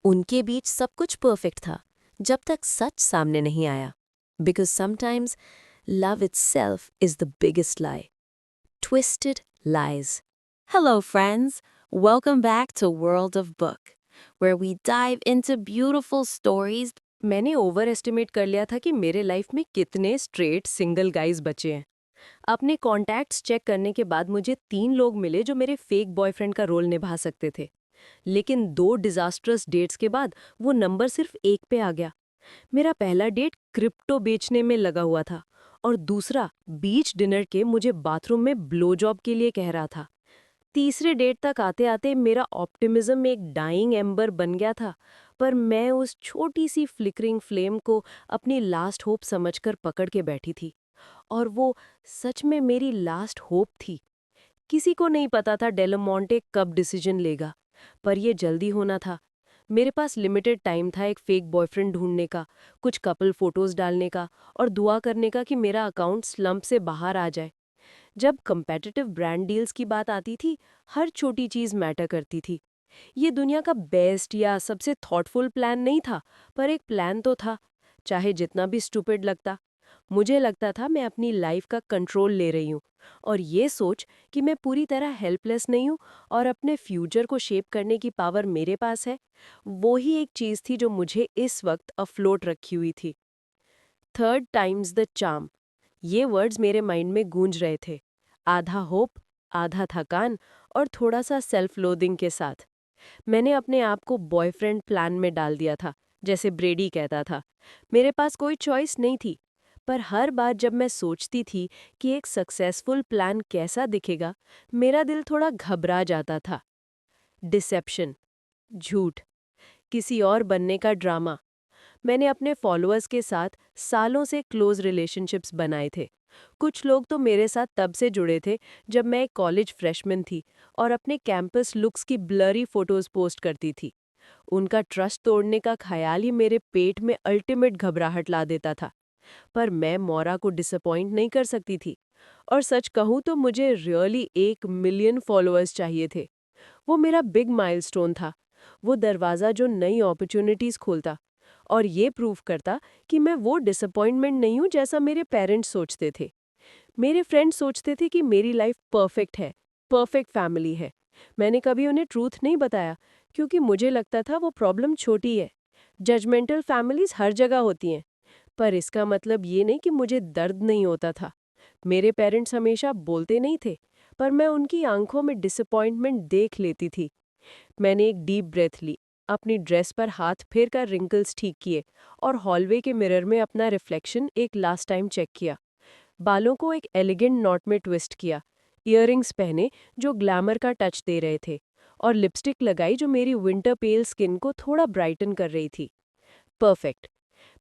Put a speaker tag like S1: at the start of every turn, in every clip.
S1: उनके बीच सब कुछ परफेक्ट था, जब तक सच सामने नहीं आया। Because sometimes love itself is the biggest lie. Twisted lies. Hello, friends. Welcome back to World of Book, where we dive into beautiful stories. मैंने ओवर एस्टिमेट कर लिया था कि मेरे लाइफ में कितने स्ट्रेट सिंगल गाइज बचे हैं। अपने कॉन्टैक्ट्स चेक करने के बाद मुझे 3 लोग मिले जो मेरे फेक बॉयफ्रेंड का रोल निभा सकते थे। लेकिन 2 डिजास्ट्रस डेट्स के बाद वो नंबर सिर्फ 1 पे आ गया। मेरा पहला डेट क्रिप्टो बेचने में लगा हुआ था और दूसरा बीच डिनर के मुझे बाथरूम में ब्लो जॉब के लिए कह रहा था। तीसरे डेट तक आते आते मेरा ऑप्टिमिज्म एक डाइंग एम्बर बन गया था, पर मैं उस छोटी सी फ्लिकरिंग फ्लेम को अपनी लास्ट होप समझकर पकड़ के बैठी थी। और वो सच में मेरी लास्ट होप थी। किसी को नहीं पता था डेलमोंटे कब डिसीजन लेगा, पर ये जल्दी होना था। मेरे पास लिमिटेड टाइम था एक फेक बॉयफ्रेंड ढूंढने का, कुछ कपल फोटोज डालने का और दुआ करने का कि मेरा अकाउंट स्लम्प से बाहर आ जाए। जब कंपेटिटिव ब्रांड डील्स की बात आती थी, हर छोटी चीज मैटर करती थी। ये दुनिया का बेस्ट या सबसे थॉटफुल प्लान नहीं था, पर एक प्लान तो था, चाहे जितना भी स्टूपिड लगता। मुझे लगता था मैं अपनी लाइफ का कंट्रोल ले रही हूँ, और ये सोच कि मैं पूरी तरह हेल्पलेस नहीं हूँ और अपने फ्यूचर को शेप करने की पावर मेरे पास है, वो ही एक चीज़ थी जो मुझे इस वक्त अफ्लोट रखी हुई थी। थर्ड टाइम्स द चार्म, ये वर्ड्स मेरे माइंड में गूंज रहे थे, आधा होप, आधा थकान और थोड़ा सा सेल्फ लोदिंग के साथ। मैंने अपने आप को बॉयफ्रेंड प्लान में डाल दिया था, जैसे ब्रेडी कहता था। मेरे पास कोई चॉइस नहीं थी, पर हर बार जब मैं सोचती थी कि एक सक्सेसफुल प्लान कैसा दिखेगा, मेरा दिल थोड़ा घबरा जाता था। डिसेप्शन, झूठ, किसी और बनने का ड्रामा। मैंने अपने फॉलोअर्स के साथ सालों से क्लोज रिलेशनशिप्स बनाए थे। कुछ लोग तो मेरे साथ तब से जुड़े थे जब मैं एक कॉलेज फ्रेशमैन थी और अपने कैंपस लुक्स की ब्लरी फोटोज पोस्ट करती थी। उनका ट्रस्ट तोड़ने का ख्याल ही मेरे पेट में अल्टीमेट घबराहट ला देता था। पर मैं मौरा को डिसअपॉइंट नहीं कर सकती थी। और सच कहूँ तो मुझे रियली 1 मिलियन फॉलोअर्स चाहिए थे। वो मेरा बिग माइलस्टोन था, वो दरवाज़ा जो नई अपॉर्चुनिटीज़ खोलता और ये प्रूव करता कि मैं वो डिसअपॉइंटमेंट नहीं हूँ जैसा मेरे पेरेंट्स सोचते थे। मेरे फ्रेंड्स सोचते थे कि मेरी लाइफ परफेक्ट है, परफेक्ट फैमिली है। मैंने कभी उन्हें ट्रूथ नहीं बताया, क्योंकि मुझे लगता था वो प्रॉब्लम छोटी है। जजमेंटल फैमिलीज हर जगह होती हैं, पर इसका मतलब ये नहीं कि मुझे दर्द नहीं होता था। मेरे पेरेंट्स हमेशा बोलते नहीं थे, पर मैं उनकी आंखों में डिसअपॉइंटमेंट देख लेती थी। मैंने एक डीप ब्रेथ ली, अपनी ड्रेस पर हाथ फेर कर रिंकल्स ठीक किए और हॉलवे के मिरर में अपना रिफ्लेक्शन एक लास्ट टाइम चेक किया। बालों को एक एलिगेंट नॉट में ट्विस्ट किया, इयररिंग्स पहने जो ग्लैमर का टच दे रहे थे, और लिपस्टिक लगाई जो मेरी विंटर पेल स्किन को थोड़ा ब्राइटन कर रही थी। परफेक्ट।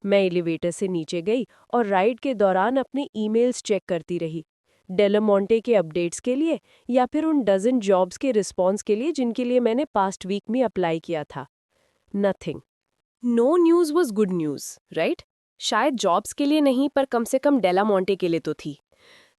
S1: मैं एलिवेटर से नीचे गई और राइड के दौरान अपने ईमेल्स चेक करती रही, डेलामोंटे के अपडेट्स के लिए या फिर उन डजन जॉब्स के रिस्पॉन्स के लिए जिनके लिए मैंने पास्ट वीक में अप्लाई किया था। Nothing. No news was good news, right? शायद जॉब्स के लिए नहीं, पर कम से कम डेलामोंटे के लिए तो थी।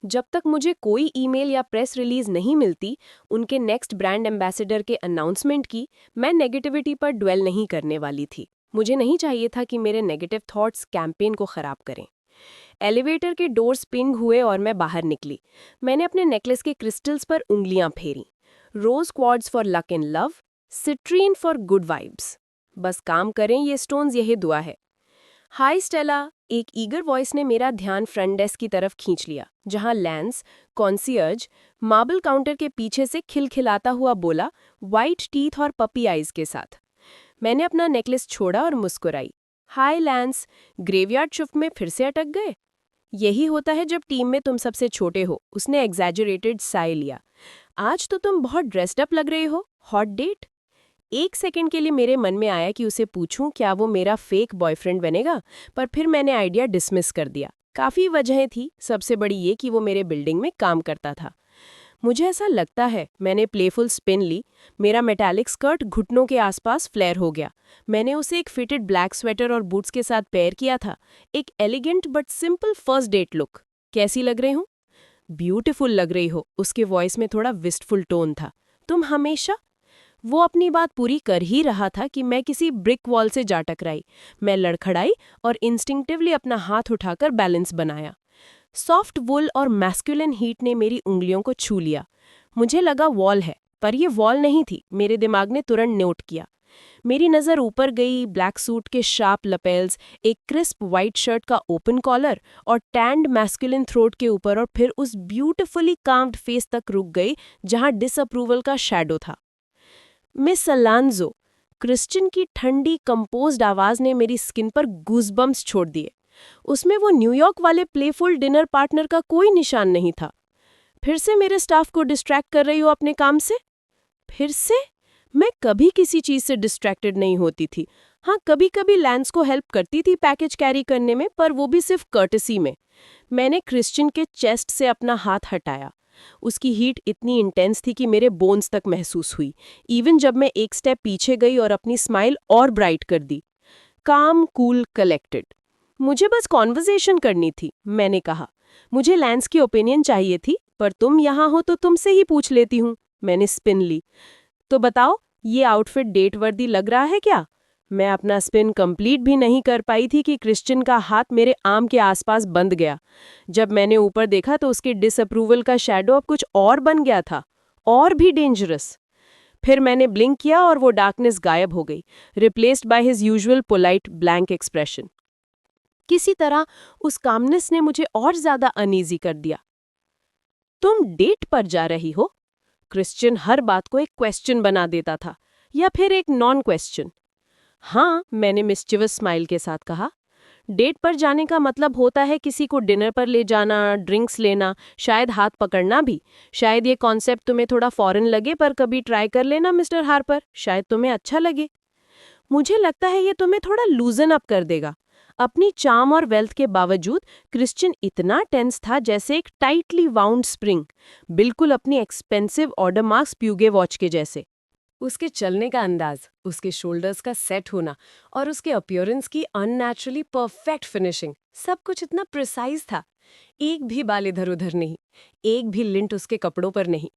S1: जब तक मुझे कोई ईमेल या प्रेस रिलीज नहीं मिलती उनके नेक्स्ट ब्रांड एम्बेसडर के अनाउंसमेंट की, मैं नेगेटिविटी पर ड्वेल नहीं करने वाली थी। मुझे नहीं चाहिए था कि मेरे नेगेटिव थॉट्स कैंपेन को खराब करें। एलिवेटर के डोर्स पिंग हुए और मैं बाहर निकली। मैंने अपने नेकलेस के क्रिस्टल्स पर उंगलियां फेरी। Rose quartz for luck in love, citrine for good vibes. बस काम करें ये स्टोन्स, यही दुआ है। हाय स्टेला, एक ईगर वॉइस ने मेरा ध्यान फ्रंट डेस्क की तरफ खींच लिया, जहां लैंस, कॉन्सियर्ज, मार्बल काउंटर के पीछे से खिलखिलाता हुआ बोला, वाइट टीथ और पपी आइज के साथ। मैंने अपना नेकलेस छोड़ा और मुस्कुराई। हाय लैंस, ग्रेवयार्ड शिफ्ट में फिर से अटक गए? यही होता है जब टीम में तुम सबसे छोटे हो, उसने एग्जैजरेटेड साय लिया। आज तो तुम बहुत ड्रेस्ड अप लग रहे हो, हॉट डेट? 1 सेकंड के लिए मेरे मन में आया कि उसे पूछूं क्या वो मेरा फेक बॉयफ्रेंड बनेगा, पर फिर मैंने आइडिया डिसमिस कर दिया। काफ़ी वजहें थी, सबसे बड़ी ये कि वो मेरे बिल्डिंग में काम करता था। मुझे ऐसा लगता है, मैंने प्लेफुल स्पिन ली। मेरा मेटालिक स्कर्ट घुटनों के आसपास फ्लेयर हो गया। मैंने उसे एक फिटेड ब्लैक स्वेटर और बूट्स के साथ पेयर किया था, एक elegant but simple first date look. कैसी लग रही हूँ? ब्यूटीफुल लग रही हो, उसके वॉइस में थोड़ा विस्टफुल टोन था। तुम हमेशा
S2: वो अपनी बात पूरी कर ही रहा था कि मैं किसी ब्रिक वॉल से जा टकराई। मैं लड़खड़ाई और इंस्टिंक्टिवली अपना हाथ उठाकर बैलेंस बनाया। सॉफ्ट वुल और मैस्कुलिन हीट ने मेरी उंगलियों को छू लिया। मुझे लगा वॉल है, पर यह वॉल नहीं थी, मेरे दिमाग ने तुरंत नोट किया। मेरी नज़र ऊपर गई, ब्लैक सूट के शार्प लपेल्स, एक क्रिस्प वाइट शर्ट का ओपन कॉलर और टैंड मैस्कुलिन थ्रोट के ऊपर, और फिर उस ब्यूटिफुली कार्व्ड फेस तक रुक गई जहां डिसअप्रूवल का शैडो था। मिस अलांजो, क्रिश्चियन की ठंडी कंपोज्ड आवाज ने मेरी स्किन पर गूज़बम्प्स छोड़ दिए। उसमें वो न्यूयॉर्क वाले प्लेफुल डिनर पार्टनर का कोई निशान नहीं था। फिर से मेरे स्टाफ को डिस्ट्रैक्ट कर रही हो अपने काम से? फिर से? मैं कभी किसी चीज से डिस्ट्रैक्टेड नहीं होती थी। हाँ, कभी कभी लैंस को हेल्प करती थी पैकेज कैरी करने में, पर वो भी सिर्फ कर्टसी में। मैंने क्रिश्चियन के चेस्ट से अपना हाथ हटाया। उसकी हीट इतनी इंटेंस थी कि मेरे बोन्स तक महसूस हुई, इवन जब मैं एक स्टेप पीछे गई और अपनी स्माइल और ब्राइट कर दी। काम, कूल, कलेक्टेड। मुझे बस कॉन्वर्सेशन करनी थी, मैंने कहा। मुझे लैंस की ओपिनियन चाहिए थी, पर तुम यहाँ हो तो तुमसे ही पूछ लेती हूँ। मैंने स्पिन ली। तो बताओ, ये आउटफिट डेट वर्दी लग रहा है क्या? मैं अपना स्पिन कंप्लीट भी नहीं कर पाई थी कि क्रिश्चियन का हाथ मेरे आर्म के आसपास बंध गया। जब मैंने ऊपर देखा तो उसकी डिसअप्रूवल का शैडो अब कुछ और बन गया था, और भी डेंजरस। फिर मैंने ब्लिंक किया और वो डार्कनेस गायब हो गई, replaced by his usual polite blank expression. किसी तरह उस कामनेस ने मुझे और ज्यादा अनईजी कर दिया। तुम डेट पर जा रही हो? क्रिश्चियन हर बात को एक क्वेश्चन बना देता था, या फिर एक नॉन क्वेश्चन। हाँ, मैंने मिस्चिवस स्माइल के साथ कहा। डेट पर जाने का मतलब होता है किसी को डिनर पर ले जाना, ड्रिंक्स लेना, शायद हाथ पकड़ना भी। शायद ये कॉन्सेप्ट तुम्हें थोड़ा फॉरेन लगे, पर कभी ट्राई कर लेना मिस्टर हार्पर, शायद तुम्हें अच्छा लगे। मुझे लगता है ये तुम्हें थोड़ा लूजन अप कर देगा। अपनी चार्म और वेल्थ के बावजूद क्रिश्चियन इतना टेंस था जैसे एक टाइटली वाउंड स्प्रिंग, बिल्कुल अपनी एक्सपेंसिव ऑडरमार्क्स प्यूगे वॉच के जैसे। उसके चलने का अंदाज, उसके शोल्डर्स का सेट होना और उसके अपीयरेंस की अननेचुरली परफेक्ट फिनिशिंग, सब कुछ इतना प्रिसाइज था। एक भी बाल इधर उधर नहीं, एक भी लिंट उसके कपड़ों पर नहीं।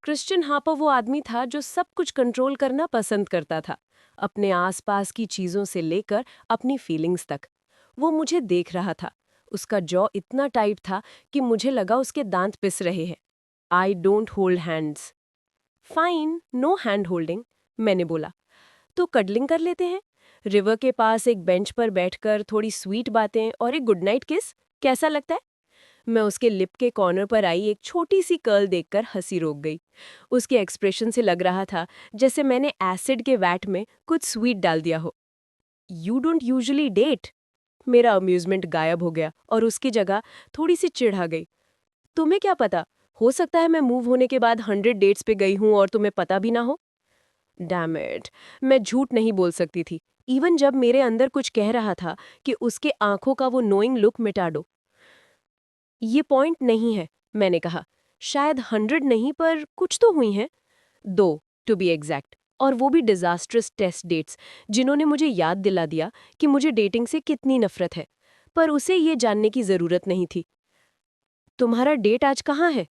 S2: क्रिश्चियन हार्पर वो आदमी था जो सब कुछ कंट्रोल करना पसंद करता था, अपने आसपास की चीजों से लेकर अपनी फीलिंग्स तक। वो मुझे देख रहा था। उसका जॉ इतना टाइट था कि मुझे लगा उसके दांत पिस रहे हैं। I don't hold hands. Fine, no hand holding, मैंने बोला। तो कडलिंग कर लेते हैं, रिवर के पास एक बेंच पर बैठकर थोड़ी स्वीट बातें और एक गुड नाइट किस, कैसा लगता है? मैं उसके लिप के कॉर्नर पर आई एक छोटी सी कर्ल देखकर हंसी रोक गई। उसके एक्सप्रेशन से लग रहा था जैसे मैंने एसिड के वैट में कुछ स्वीट डाल दिया हो। You don't usually date? मेरा अम्यूजमेंट गायब हो गया और उसकी जगह थोड़ी सी चिढ़ आ गई। तुम्हें क्या पता, हो सकता है मैं मूव होने के बाद 100 डेट्स पे गई हूं और तुम्हें पता भी ना हो। डैम इट, मैं झूठ नहीं बोल सकती थी, इवन जब मेरे अंदर कुछ कह रहा था कि उसके आंखों का वो नोइंग लुक मिटा दो। ये पॉइंट नहीं है, मैंने कहा। शायद 100 नहीं, पर कुछ तो हुई हैं। 2 टू बी एग्जैक्ट, और वो भी डिजास्ट्रस टेस्ट डेट्स, जिन्होंने मुझे याद दिला दिया कि मुझे डेटिंग से कितनी नफरत है। पर उसे ये जानने की जरूरत नहीं थी। तुम्हारा डेट आज कहाँ है?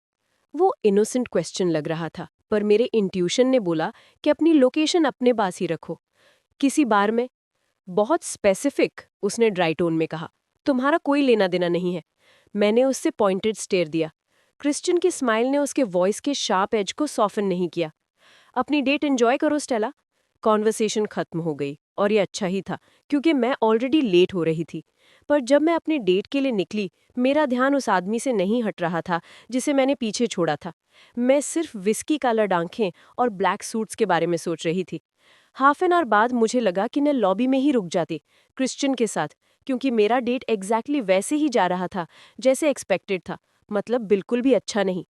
S2: वो इनोसेंट क्वेश्चन लग रहा था, पर मेरे इंट्यूशन ने बोला कि अपनी लोकेशन अपने पास ही रखो। किसी बार में। बहुत स्पेसिफिक, उसने ड्राई टोन में कहा। तुम्हारा कोई लेना देना नहीं है। मैंने उससे पॉइंटेड स्टेयर दिया। क्रिश्चियन की स्माइल ने उसके वॉइस के शार्प एज को सॉफन नहीं किया। अपनी डेट एंजॉय करो स्टेला। कॉन्वर्सेशन खत्म हो गई, और ये अच्छा ही था, क्योंकि मैं ऑलरेडी लेट हो रही थी। पर जब मैं अपनी डेट के लिए निकली, मेरा ध्यान उस आदमी से नहीं हट रहा था जिसे मैंने पीछे छोड़ा था। मैं सिर्फ विस्की कलर्ड आंखें और ब्लैक सूट्स के बारे में सोच रही थी। हाफ एन आवर बाद मुझे लगा कि मैं लॉबी में ही रुक जाती, क्रिश्चियन के साथ, क्योंकि मेरा डेट एग्जैक्टली वैसे ही जा रहा था जैसे एक्सपेक्टेड था, मतलब बिल्कुल भी अच्छा नहीं।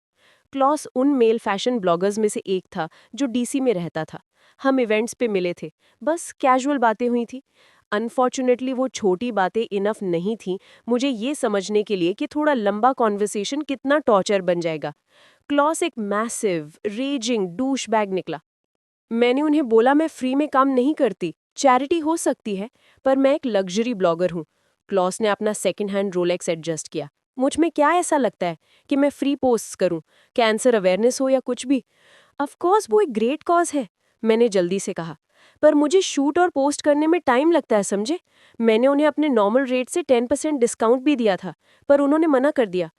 S2: क्लॉस उन मेल फैशन ब्लॉगर्स में से एक था जो डीसी में रहता था। हम इवेंट्स पे मिले थे, बस कैजुअल बातें हुई थी। अनफॉर्चुनेटली वो छोटी बातें इनफ नहीं थी मुझे ये समझने के लिए कि थोड़ा लंबा कॉन्वर्सेशन कितना टॉर्चर बन जाएगा। क्लॉस एक मैसिव रेजिंग डूश बैग निकला। मैंने उन्हें बोला मैं फ्री में काम नहीं करती, चैरिटी हो सकती है, पर मैं एक लग्जरी ब्लॉगर हूँ। क्लॉस ने अपना सेकंड हैंड रोलेक्स एडजस्ट किया। मुझ में क्या ऐसा लगता है कि मैं फ्री पोस्ट करूं, कैंसर अवेयरनेस हो या कुछ भी? ऑफ कोर्स वो एक ग्रेट कॉज है, मैंने जल्दी से कहा। पर मुझे शूट और पोस्ट करने में टाइम लगता है, समझे? मैंने उन्हें अपने नॉर्मल रेट से 10% डिस्काउंट भी दिया था, पर उन्होंने मना कर दिया।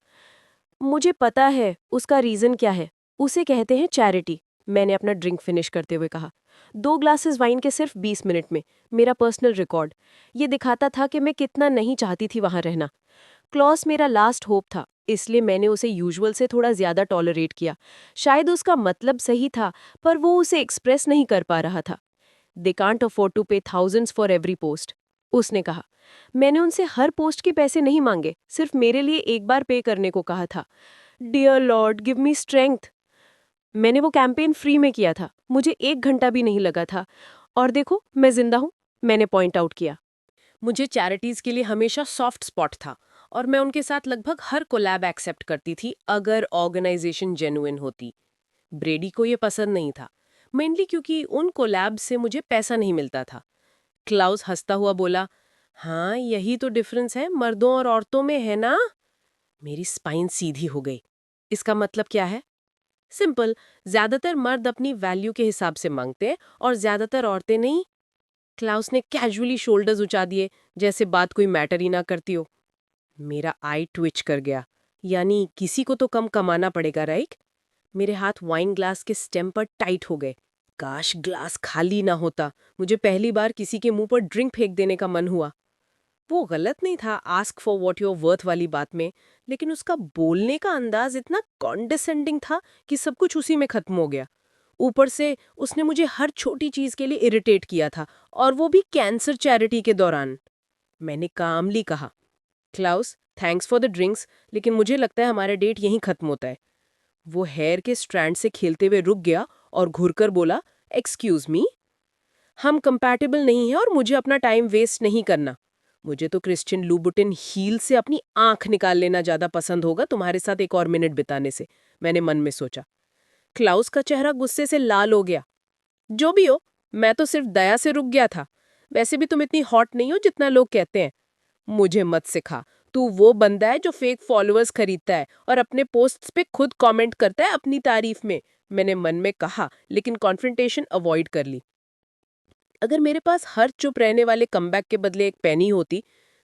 S2: मुझे पता है उसका रीज़न क्या है। उसे कहते हैं चैरिटी, मैंने अपना ड्रिंक फिनिश करते हुए कहा। 2 ग्लासेस वाइन के सिर्फ 20 मिनट में, मेरा पर्सनल रिकॉर्ड। ये दिखाता था कि मैं कितना नहीं चाहती थी वहाँ रहना। क्लॉस मेरा लास्ट होप था, इसलिए मैंने उसे यूजुअल से थोड़ा ज़्यादा टॉलरेट किया। शायद उसका मतलब सही था, पर वो उसे एक्सप्रेस नहीं कर पा रहा था। दे कांट अफोर्ड टू पे थाउजेंड्स फॉर एवरी पोस्ट, उसने कहा। मैंने उनसे हर पोस्ट के पैसे नहीं मांगे, सिर्फ मेरे लिए एक बार पे करने को कहा था। Dear Lord, give me strength. मैंने वो कैंपेन फ्री में किया था, मुझे 1 घंटा भी नहीं लगा था। और देखो, मैं जिंदा हूँ, मैंने पॉइंट आउट किया। मुझे चैरिटीज़ के लिए हमेशा सॉफ्ट स्पॉट था और मैं उनके साथ लगभग हर कोलैब एक्सेप्ट करती थी अगर ऑर्गेनाइजेशन जेन्युइन होती। ब्रेडी को ये पसंद नहीं था, मेनली क्योंकि उन कोलैब से मुझे पैसा नहीं मिलता था। क्लाउस हंसता हुआ बोला, हाँ यही तो डिफरेंस है मर्दों और औरतों में, है ना? मेरी स्पाइन सीधी हो गई। इसका मतलब क्या है? सिंपल, ज्यादातर मर्द अपनी वैल्यू के हिसाब से मांगते हैं और ज्यादातर औरतें नहीं। क्लाउस ने कैजुअली शोल्डर्स उठा दिए, जैसे बात कोई मैटर ही ना करती हो। मेरा आई ट्विच कर गया। यानी किसी को तो कम कमाना पड़ेगा, राइट? मेरे हाथ वाइन ग्लास के स्टेम पर टाइट हो गए। काश ग्लास खाली ना होता। मुझे पहली बार किसी के मुंह पर ड्रिंक फेंक देने का मन हुआ। वो गलत नहीं था ask for what you're worth वाली बात में, लेकिन उसका बोलने का अंदाज इतना कॉन्डिसेंडिंग था कि सब कुछ उसी में खत्म हो गया। ऊपर से उसने मुझे हर छोटी चीज के लिए इरिटेट किया था, और वो भी कैंसर चैरिटी के दौरान। मैंने कामली कहा, Klaus thanks for the drinks, लेकिन मुझे लगता है हमारा डेट यहीं खत्म होता है। वो हेयर के स्ट्रैंड से खेलते हुए रुक गया और घुरकर बोला, एक्सक्यूज मी, हम कंपैटिबल नहीं हैं और मुझे अपना टाइम वेस्ट नहीं करना। मुझे तो क्रिश्चियन लूबुटिन हील से अपनी आंख निकाल लेना ज्यादा पसंद होगा तुम्हारे साथ एक और मिनट बिताने से, मैंने मन में सोचा। क्लाउस का चेहरा गुस्से से लाल हो गया। जो भी हो, मैं तो सिर्फ दया से रुक गया था। वैसे भी तुम इतनी हॉट नहीं हो जितना लोग कहते हैं। मुझे मत सिखा। तू वो बंदा है जो फेक फॉलोअर्स खरीदता है और अपने पोस्ट्स पे खुद कमेंट करता है अपनी तारीफ में, मैंने मन में कहा, लेकिन कॉन्फ्रंटेशन अवॉइड कर ली। अगर मेरे पास हर चुप रहने वाले कमबैक के बदले एक पेनी होती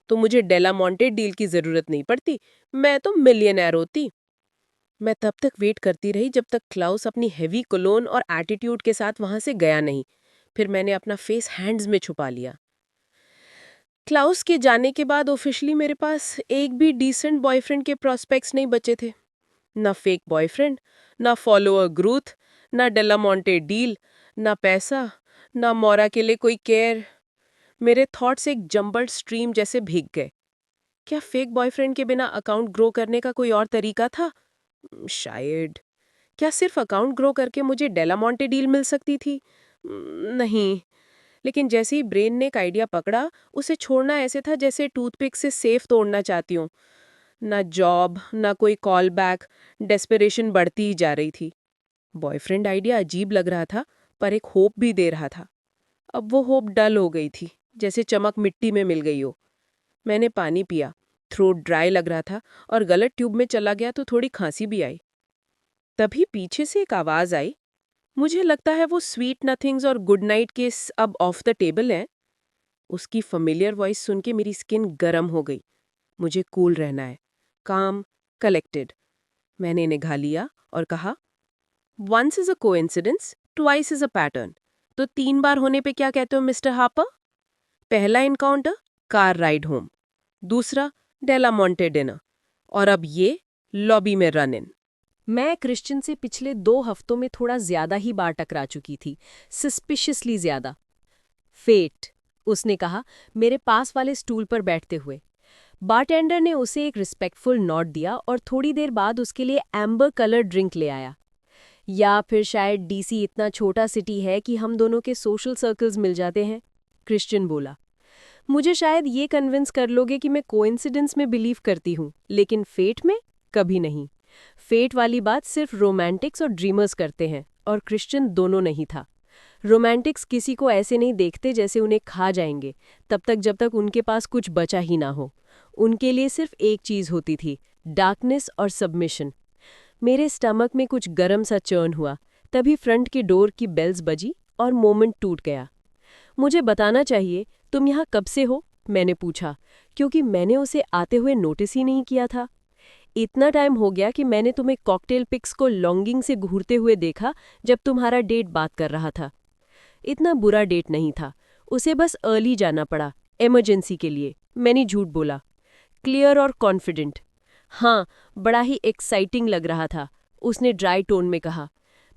S2: तो मुझे डेलामोंटे डील की जरूरत नहीं पड़ती, मैं तो मिलियनेयर होती। मैं तब तक वेट करती रही जब तक क्लाउस अपनी हेवी कोलोन और एटीट्यूड के साथ वहां से गया नहीं। फिर मैंने अपना फेस हैंड्स में छुपा लिया। क्लाउस के जाने के बाद ऑफिशियली मेरे पास एक भी डिसेंट बॉयफ्रेंड के प्रॉस्पेक्ट्स नहीं बचे थे। ना फेक बॉयफ्रेंड, ना फॉलोअर ग्रोथ, ना डेलामोंटे डील, ना पैसा, ना मोरा के लिए कोई केयर। मेरे थॉट्स एक जंबल्ड स्ट्रीम जैसे भीग गए। क्या फेक बॉयफ्रेंड के बिना अकाउंट ग्रो करने का कोई और तरीका था? शायद। क्या सिर्फ अकाउंट ग्रो करके मुझे डेलामोंटे डील मिल सकती थी? नहीं। लेकिन जैसे ही ब्रेन ने एक आइडिया पकड़ा, उसे छोड़ना ऐसे था जैसे टूथपिक से सेफ तोड़ना चाहती हूँ। ना जॉब, ना कोई कॉल बैक, डेस्परेशन बढ़ती ही जा रही थी। बॉयफ्रेंड आइडिया अजीब लग रहा था, पर एक होप भी दे रहा था। अब वो होप डल हो गई थी, जैसे चमक मिट्टी में मिल गई हो। मैंने पानी पिया, थ्रोट ड्राई लग रहा था और गलत ट्यूब में चला गया तो थोड़ी खांसी भी आई। तभी पीछे से एक आवाज आई। मुझे लगता है वो स्वीट नथिंग्स और गुड नाइट किस अब ऑफ द टेबल हैं। उसकी familiar वॉइस सुन के मेरी स्किन गर्म हो गई। मुझे कूल रहना है, काम, कलेक्टेड। मैंने निगाह लिया और कहा, once is a coincidence, twice is a pattern. तो 3 बार होने पे क्या कहते हो मिस्टर हापर? पहला इनकाउंटर, कार राइड होम। दूसरा, डेलामोंटे डिनर। और अब ये, लॉबी में रन इन। मैं क्रिश्चियन से पिछले 2 हफ्तों में थोड़ा ज्यादा ही बार टकरा चुकी थी, सस्पिशियसली ज्यादा। फेट, उसने कहा, मेरे पास वाले स्टूल पर बैठते हुए। बारटेंडर ने उसे एक रिस्पेक्टफुल नॉट दिया और थोड़ी देर बाद उसके लिए एम्बर कलर ड्रिंक ले आया। या फिर शायद डीसी इतना छोटा सिटी है कि हम दोनों के सोशल सर्कल्स मिल जाते हैं, क्रिश्चियन बोला। मुझे शायद ये कन्विंस कर लोगे कि मैं कोइंसिडेंस में बिलीव करती हूँ, लेकिन फेट में कभी नहीं। फेट वाली बात सिर्फ रोमांटिक्स और ड्रीमर्स करते हैं, और क्रिश्चियन दोनों नहीं था। रोमांटिक्स किसी को ऐसे नहीं देखते जैसे उन्हें खा जाएंगे, तब तक जब तक उनके पास कुछ बचा ही ना हो। उनके लिए सिर्फ एक चीज होती थी, डार्कनेस और सबमिशन। मेरे स्टमक में कुछ गरम सा चर्न हुआ, तभी फ्रंट की डोर की बेल्स बजी और मोमेंट टूट गया। मुझे बताना चाहिए, तुम यहाँ कब से हो? मैंने पूछा, क्योंकि मैंने उसे आते हुए नोटिस ही नहीं किया था। इतना टाइम हो गया कि मैंने तुम्हें कॉकटेल पिक्स को लॉन्गिंग से घूरते हुए देखा जब तुम्हारा डेट बात कर रहा था। इतना बुरा डेट नहीं था, उसे बस अर्ली जाना पड़ा, इमरजेंसी के लिए। मैंने झूठ बोला। क्लियर और कॉन्फिडेंट। हाँ, बड़ा ही एक्साइटिंग लग रहा था, उसने ड्राई टोन में कहा।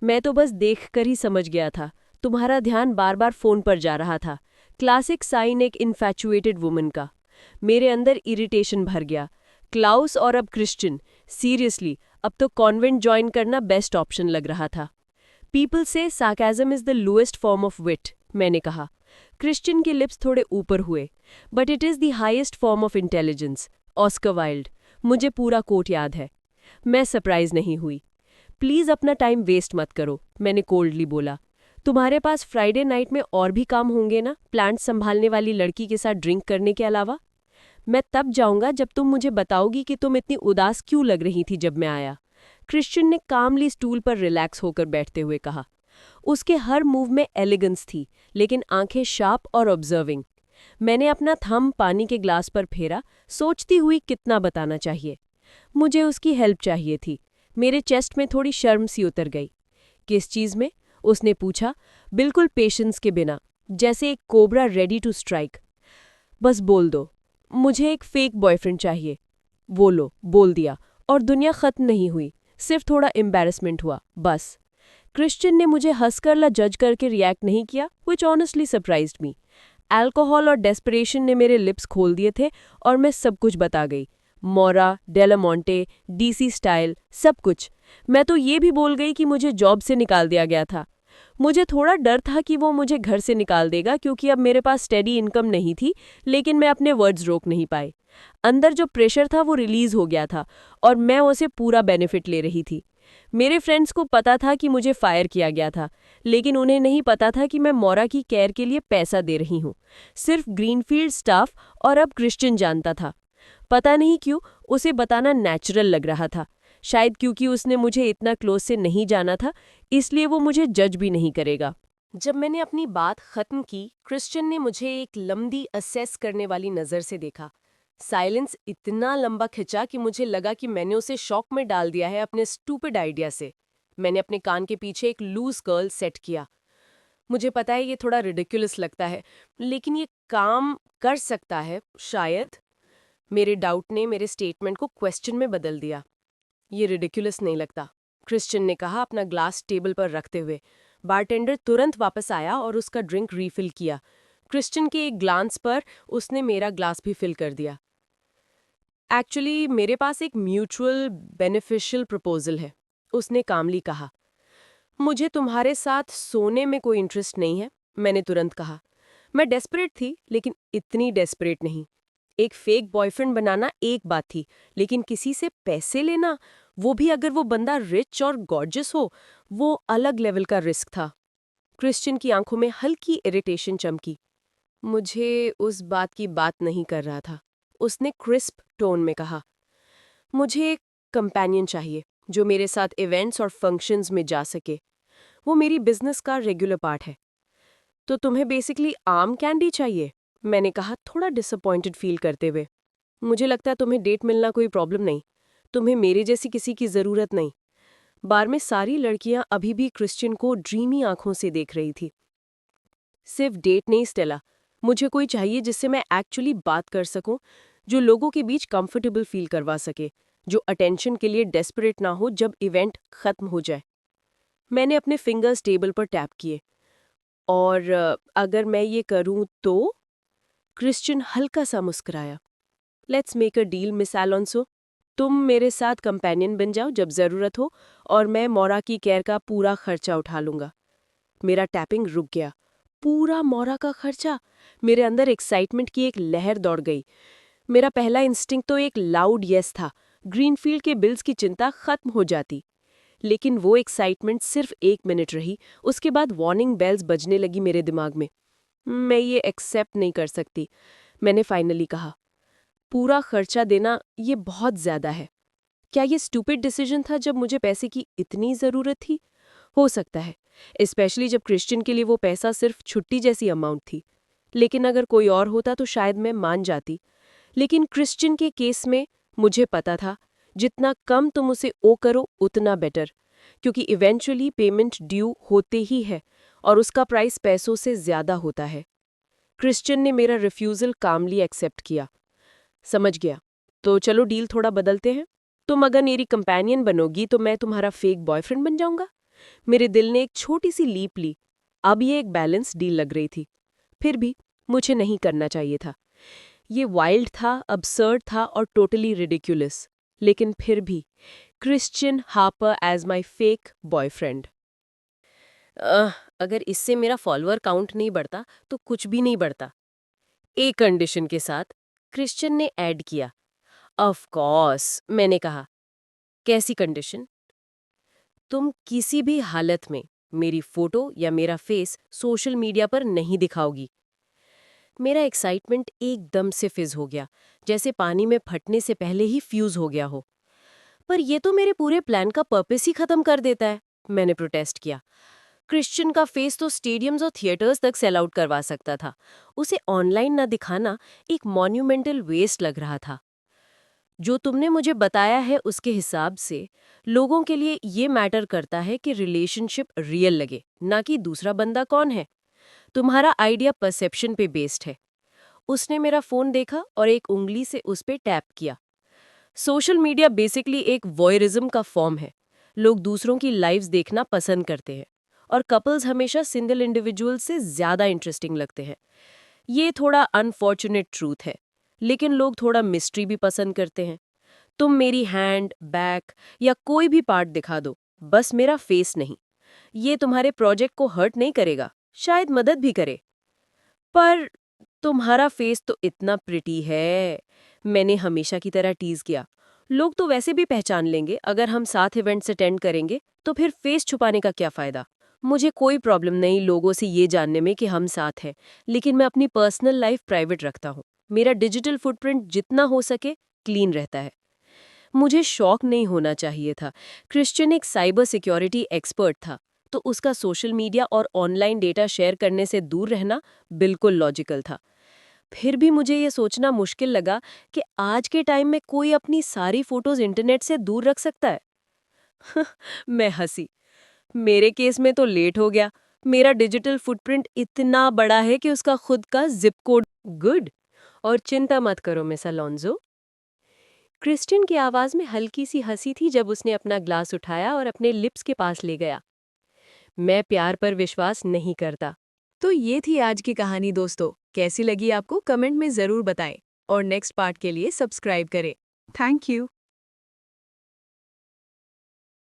S2: मैं तो बस देखकर ही समझ गया था, तुम्हारा ध्यान बार बार फोन पर जा रहा था। क्लासिक साइन एक इन्फैचुएटेड वुमन का। मेरे अंदर इरिटेशन भर गया। क्लाउस और अब क्रिश्चियन, सीरियसली, अब तो कॉन्वेंट ज्वाइन करना बेस्ट ऑप्शन लग रहा था। People say sarcasm is the lowest form of wit, मैंने कहा। क्रिश्चियन के लिप्स थोड़े ऊपर हुए। But it is the highest form of intelligence, Oscar Wilde. मुझे पूरा कोट याद है। मैं सरप्राइज नहीं हुई। प्लीज अपना टाइम वेस्ट मत करो, मैंने कोल्डली बोला। तुम्हारे पास फ्राइडे नाइट में और भी काम होंगे ना, प्लांट संभालने वाली लड़की के साथ ड्रिंक करने के अलावा? मैं तब जाऊंगा जब तुम मुझे बताओगी कि तुम इतनी उदास क्यों लग रही थी जब मैं आया। क्रिश्चियन ने कामली स्टूल पर रिलैक्स होकर बैठते हुए कहा। उसके हर मूव में एलिगेंस थी, लेकिन आंखें शार्प और ऑब्जर्विंग। मैंने अपना थंब पानी के ग्लास पर फेरा, सोचती हुई कितना बताना चाहिए। मुझे उसकी हेल्प चाहिए थी। मेरे चेस्ट में थोड़ी शर्म सी उतर गई। किस चीज में? उसने पूछा, बिल्कुल पेशेंस के बिना, जैसे एक कोबरा रेडी टू स्ट्राइक। बस बोल दो, मुझे एक फेक बॉयफ्रेंड चाहिए। वो लो, बोल दिया, और दुनिया खत्म नहीं हुई, सिर्फ थोड़ा एम्बैरेसमेंट हुआ, बस। क्रिश्चियन ने मुझे हंसकर ला जज करके रिएक्ट नहीं किया, विच ऑनेस्टली सरप्राइज्ड मी। अल्कोहल और डेस्परेशन ने मेरे लिप्स खोल दिए थे और मैं सब कुछ बता गई। मोरा, डेलामोंटे, डीसी स्टाइल, सब कुछ। मैं तो ये भी बोल गई कि मुझे जॉब से निकाल दिया गया था। मुझे थोड़ा डर था कि वो मुझे घर से निकाल देगा, क्योंकि अब मेरे पास स्टेडी इनकम नहीं थी, लेकिन मैं अपने वर्ड्स रोक नहीं पाई। अंदर जो प्रेशर था वो रिलीज हो गया था और मैं उसे पूरा बेनिफिट ले रही थी। मेरे फ्रेंड्स को पता था कि मुझे फायर किया गया था, लेकिन उन्हें नहीं पता था कि मैं मोरा की केयर के लिए पैसा दे रही हूँ। सिर्फ ग्रीनफील्ड स्टाफ और अब क्रिश्चियन जानता था। पता नहीं क्यों उसे बताना नेचुरल लग रहा था। शायद क्योंकि उसने मुझे इतना क्लोज से नहीं जाना था, इसलिए वो मुझे जज भी नहीं करेगा। जब मैंने अपनी बात खत्म की, क्रिश्चियन ने मुझे एक लंबी असेस करने वाली नज़र से देखा। साइलेंस इतना लंबा खिंचा कि मुझे लगा कि मैंने उसे शॉक में डाल दिया है अपने स्टूपिड आइडिया से। मैंने अपने कान के पीछे एक लूज कर्ल सेट किया। मुझे पता है ये थोड़ा रिडिकुलस लगता है, लेकिन ये काम कर सकता है, शायद। मेरे डाउट ने मेरे स्टेटमेंट को क्वेश्चन में बदल दिया। ये रिडिकुलस नहीं लगता, क्रिश्चियन ने कहा अपना ग्लास टेबल पर रखते हुए। बारटेंडर तुरंत वापस आया और उसका ड्रिंक रीफिल किया। क्रिश्चियन के एक ग्लांस पर उसने मेरा ग्लास भी फिल कर दिया। एक्चुअली मेरे पास एक म्यूचुअल बेनिफिशियल प्रपोजल है, उसने कामली कहा। मुझे तुम्हारे साथ सोने में कोई इंटरेस्ट नहीं है, मैंने तुरंत कहा। मैं डेस्परेट थी, लेकिन इतनी डेस्परेट नहीं। एक फेक बॉयफ्रेंड बनाना एक बात थी, लेकिन किसी से पैसे लेना, वो भी अगर वो बंदा रिच और गॉर्जियस हो, वो अलग लेवल का रिस्क था। क्रिश्चियन की आंखों में हल्की इरिटेशन चमकी। मुझे उस बात की बात नहीं कर रहा था, उसने क्रिस्प टोन में कहा। मुझे एक कंपेनियन चाहिए जो मेरे साथ इवेंट्स और फंक्शंस में जा सके। वो मेरी बिजनेस का रेगुलर पार्ट है। तो तुम्हें बेसिकली आर्म कैंडी चाहिए, मैंने कहा थोड़ा डिसअपॉइंटेड फील करते हुए। मुझे लगता है तुम्हें डेट मिलना कोई प्रॉब्लम नहीं, तुम्हें मेरे जैसी किसी की ज़रूरत नहीं। बार में सारी लड़कियां अभी भी क्रिश्चियन को ड्रीमी आंखों से देख रही थी। सिर्फ डेट नहीं स्टेला, मुझे कोई चाहिए जिससे मैं एक्चुअली बात कर सकूं, जो लोगों के बीच कंफर्टेबल फील करवा सके, जो अटेंशन के लिए डेस्परेट ना हो जब इवेंट खत्म हो जाए। मैंने अपने फिंगर्स टेबल पर टैप किए। और अगर मैं ये करूं तो? क्रिश्चियन हल्का सा मुस्कुराया। Let's make a deal Miss Alonso. तुम मेरे साथ कंपेनियन बन जाओ जब ज़रूरत हो, और मैं मोरा की केयर का पूरा खर्चा उठा लूंगा। मेरा टैपिंग रुक गया। पूरा मोरा का खर्चा? मेरे अंदर एक्साइटमेंट की एक लहर दौड़ गई। मेरा पहला इंस्टिंक्ट तो एक लाउड येस था। ग्रीनफील्ड के बिल्स की चिंता खत्म हो जाती। लेकिन वो एक्साइटमेंट सिर्फ 1 मिनट रही, उसके बाद वार्निंग बेल्स बजने लगी मेरे दिमाग में। मैं ये एक्सेप्ट नहीं कर सकती, मैंने फाइनली कहा। पूरा खर्चा देना ये बहुत ज़्यादा है। क्या ये स्टूपिड डिसीजन था जब मुझे पैसे की इतनी ज़रूरत थी? हो सकता है, स्पेशली जब क्रिश्चियन के लिए वो पैसा सिर्फ छुट्टी जैसी अमाउंट थी। लेकिन अगर कोई और होता तो शायद मैं मान जाती। लेकिन क्रिश्चियन के केस में मुझे पता था, जितना कम तुम उसे ओ करो उतना बेटर, क्योंकि इवेंचुअली पेमेंट ड्यू होते ही है और उसका प्राइस पैसों से ज्यादा होता है। क्रिश्चियन ने मेरा रिफ्यूज़ल कामली एक्सेप्ट किया। समझ गया, तो चलो डील थोड़ा बदलते हैं। तुम अगर मेरी कंपेनियन बनोगी तो मैं तुम्हारा फेक बॉयफ्रेंड बन जाऊंगा। मेरे दिल ने एक छोटी सी लीप ली। अब ये एक बैलेंस डील लग रही थी। फिर भी मुझे नहीं करना चाहिए था। ये वाइल्ड था, अबसर्ड था और टोटली रिडिक्युलस। लेकिन फिर भी Christian Harper as my fake boyfriend. अगर इससे मेरा फॉलोअर काउंट नहीं बढ़ता तो कुछ भी नहीं बढ़ता। एक कंडीशन के साथ, क्रिश्चियन ने ऐड किया। ऑफ कोर्स, मैंने कहा। कैसी कंडीशन? तुम किसी भी हालत में मेरी फोटो या मेरा फेस सोशल मीडिया पर नहीं दिखाओगी। मेरा एक्साइटमेंट एकदम से फिज हो गया, जैसे पानी में फटने से पहले ही फ्यूज हो गया हो। पर यह तो मेरे पूरे प्लान का पर्पस ही खत्म कर देता है, मैंने प्रोटेस्ट किया। क्रिश्चियन का फेस तो स्टेडियम्स और थिएटर्स तक सेल आउट करवा सकता था। उसे ऑनलाइन न दिखाना एक मॉन्यूमेंटल वेस्ट लग रहा था। जो तुमने मुझे बताया है उसके हिसाब से लोगों के लिए ये मैटर करता है कि रिलेशनशिप रियल लगे, ना कि दूसरा बंदा कौन है। तुम्हारा आइडिया परसेप्शन पे बेस्ड है। उसने मेरा फोन देखा और एक उंगली से उस पे टैप किया। सोशल मीडिया बेसिकली एक वॉयरिज्म का फॉर्म है। लोग दूसरों की लाइव्स देखना पसंद करते हैं और कपल्स हमेशा सिंगल इंडिविजुअल से ज्यादा इंटरेस्टिंग लगते हैं। ये थोड़ा अनफॉर्चुनेट ट्रूथ है, लेकिन लोग थोड़ा मिस्ट्री भी पसंद करते हैं। तुम मेरी हैंड, बैक या कोई भी पार्ट दिखा दो, बस मेरा फेस नहीं। ये तुम्हारे प्रोजेक्ट को हर्ट नहीं करेगा, शायद मदद भी करे। पर तुम्हारा फेस तो इतना प्रिटी है, मैंने हमेशा की तरह टीज किया। लोग तो वैसे भी पहचान लेंगे, अगर हम साथ इवेंट्स अटेंड करेंगे तो फिर फेस छुपाने का क्या फायदा। मुझे कोई प्रॉब्लम नहीं लोगों से ये जानने में कि हम साथ हैं, लेकिन मैं अपनी पर्सनल लाइफ प्राइवेट रखता हूँ। मेरा डिजिटल फुटप्रिंट जितना हो सके क्लीन रहता है। मुझे शौक नहीं होना चाहिए था। क्रिश्चियन एक साइबर सिक्योरिटी एक्सपर्ट था, तो उसका सोशल मीडिया और ऑनलाइन डेटा शेयर करने से दूर रहना बिल्कुल लॉजिकल था। फिर भी मुझे ये सोचना मुश्किल लगा कि आज के टाइम में कोई अपनी सारी फोटोज इंटरनेट से दूर रख सकता है। मैं हंसी। मेरे केस में तो लेट हो गया। मेरा डिजिटल फुटप्रिंट इतना बड़ा है कि उसका खुद का जिप कोड। गुड। और चिंता मत करो मिस अलोंजो। क्रिस्टियन की आवाज में हल्की सी हंसी थी जब उसने अपना ग्लास उठाया और अपने लिप्स के पास ले गया। मैं प्यार पर विश्वास नहीं करता।
S3: तो ये थी आज की कहानी दोस्तों। कैसी लगी आपको कमेंट में ज़रूर बताएं और नेक्स्ट पार्ट के लिए सब्सक्राइब करें। Thank you.